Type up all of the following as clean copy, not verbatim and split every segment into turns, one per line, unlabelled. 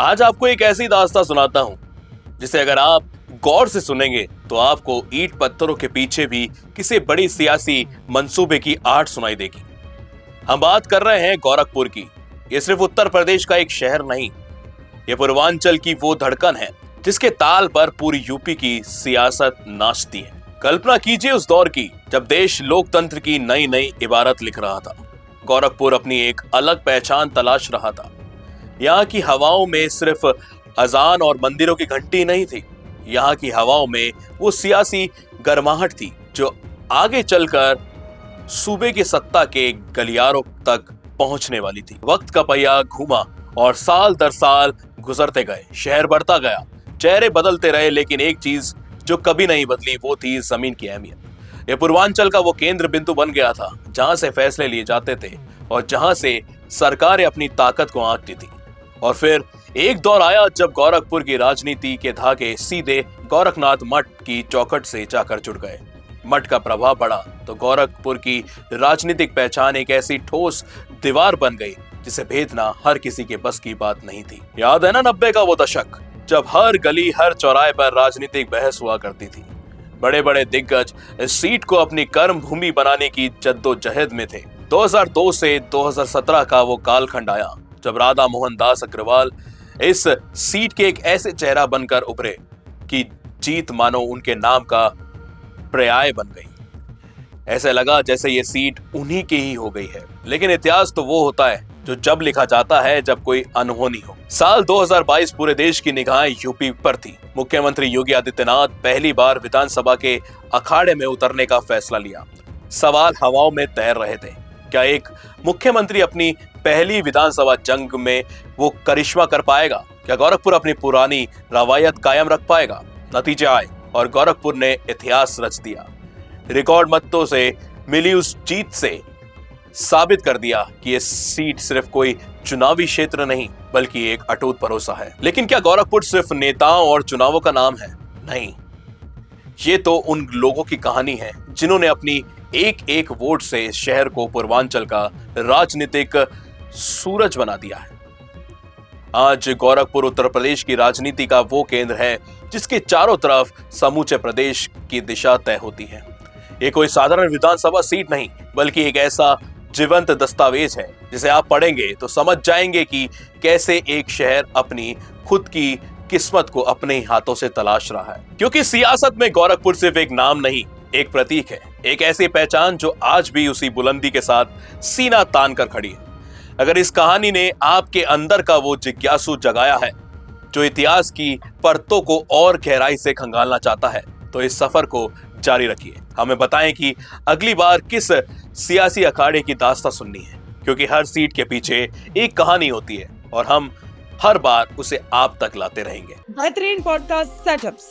आज आपको एक ऐसी दास्तां सुनाता हूं जिसे अगर आप गौर से सुनेंगे तो आपको ईंट पत्थरों के पीछे भी किसी बड़ी सियासी मंसूबे की आड़ सुनाई देगी। हम बात कर रहे हैं गोरखपुर की। ये सिर्फ उत्तर प्रदेश का एक शहर नहीं, ये पूर्वांचल की वो धड़कन है जिसके ताल पर पूरी यूपी की सियासत नाचती है। कल्पना कीजिए उस दौर की जब देश लोकतंत्र की नई नई इबारत लिख रहा था। गोरखपुर अपनी एक अलग पहचान तलाश रहा था। यहाँ की हवाओं में सिर्फ अजान और मंदिरों की घंटी नहीं थी, यहाँ की हवाओं में वो सियासी गर्माहट थी जो आगे चलकर सूबे की सत्ता के गलियारों तक पहुंचने वाली थी। वक्त का पहिया घूमा और साल दर साल गुजरते गए, शहर बढ़ता गया, चेहरे बदलते रहे, लेकिन एक चीज जो कभी नहीं बदली वो थी जमीन की अहमियत। ये पूर्वांचल का वो केंद्र बिंदु बन गया था जहां से फैसले लिए जाते थे और जहां से सरकारें अपनी ताकत को आंकती थी। और फिर एक दौर आया जब गोरखपुर की राजनीति के धागे सीधे गोरखनाथ मठ की चौखट से जाकर जुड़ गए। मठ का प्रभाव बढ़ा तो गोरखपुर की राजनीतिक पहचान एक ऐसी ठोस दीवार बन गई जिसे भेदना हर किसी के बस की बात नहीं थी। याद है ना 90 का वो दशक जब हर गली हर चौराहे पर राजनीतिक बहस हुआ करती थी। बड़े बड़े दिग्गज इस सीट को अपनी कर्म भूमि बनाने की जद्दोजहद में थे। 2002 से 2017 का वो कालखंड आया जब राधा मोहन दास अग्रवाल इस सीट के एक ऐसे चेहरा बनकर उभरे कि जीत मानो उनके नाम का पर्याय बन गई। ऐसे लगा जैसे ये सीट उन्हीं की ही हो गई है। लेकिन इतिहास तो वो होता है जो जब लिखा जाता है जब कोई अनहोनी हो। साल 2022 पूरे देश की निगाहें यूपी पर थी। मुख्यमंत्री योगी आदित्यनाथ पहली बार विधानसभा के अखाड़े में उतरने का फैसला लिया। सवाल हवाओं में तैर रहे थे, क्या एक मुख्यमंत्री अपनी पहली विधानसभा जंग में वो करिश्मा कर पाएगा? क्या गोरखपुर अपनी पुरानी रवायत कायम रख पाएगा? नतीजे आए और गोरखपुर ने इतिहास रच दिया। रिकॉर्ड मतों से मिली उस जीत से साबित कर दिया कि ये सीट सिर्फ कोई चुनावी क्षेत्र नहीं बल्कि एक अटूट भरोसा है। लेकिन क्या गोरखपुर सिर्फ नेताओं और चुनावों का नाम है? नहीं, ये तो उन लोगों की कहानी है जिन्होंने अपनी एक एक वोट से इस शहर को पूर्वांचल का राजनीतिक सूरज बना दिया है। आज गोरखपुर उत्तर प्रदेश की राजनीति का वो केंद्र है जिसके चारों तरफ समूचे प्रदेश की दिशा तय होती है। ये कोई साधारण विधानसभा सीट नहीं बल्कि एक ऐसा जीवंत दस्तावेज है जिसे आप पढ़ेंगे तो समझ जाएंगे कि कैसे एक शहर अपनी खुद की किस्मत को अपने ही हाथों से तलाश रहा है। क्योंकि सियासत में गोरखपुर सिर्फ एक नाम नहीं, एक प्रतीक है, एक ऐसी पहचान जो आज भी उसी बुलंदी के साथ सीना तान कर खड़ी है। अगर इस कहानी ने आपके अंदर का वो जिज्ञासु जगाया है जो इतिहास की परतों को और गहराई से खंगालना चाहता है तो इस सफर को जारी रखिए। हमें बताएं कि अगली बार किस सियासी अखाड़े की दास्तां सुननी है, क्योंकि हर सीट के पीछे एक कहानी होती है और हम हर बार उसे आप तक लाते रहेंगे।
बेहतरीन पॉडकास्ट सेटअप्स,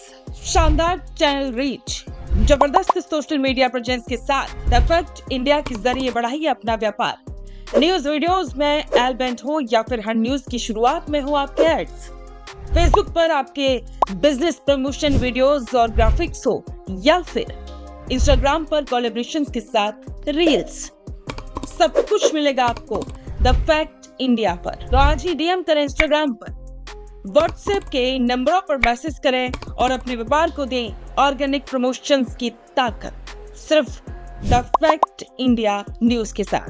शानदार चैनल रीच, जबरदस्त सोशल मीडिया प्रेजेंस के साथ द फैक्ट इंडिया के जरिए बढ़ाइए अपना व्यापार। न्यूज वीडियोस में एलबेंट हो या फिर हर न्यूज की शुरुआत में हो आपके एड्स, फेसबुक पर आपके बिजनेस प्रमोशन वीडियोस और ग्राफिक्स हो या फिर इंस्टाग्राम पर कोलैबोरेशन के साथ रील्स, सब कुछ मिलेगा आपको द फैक्ट इंडिया पर। तो आज ही डीएम करें इंस्टाग्राम पर, व्हाट्सएप के नंबरों पर मैसेज करें और अपने व्यापार को दें ऑर्गेनिक प्रमोशंस की ताकत, सिर्फ द फैक्ट इंडिया न्यूज के साथ।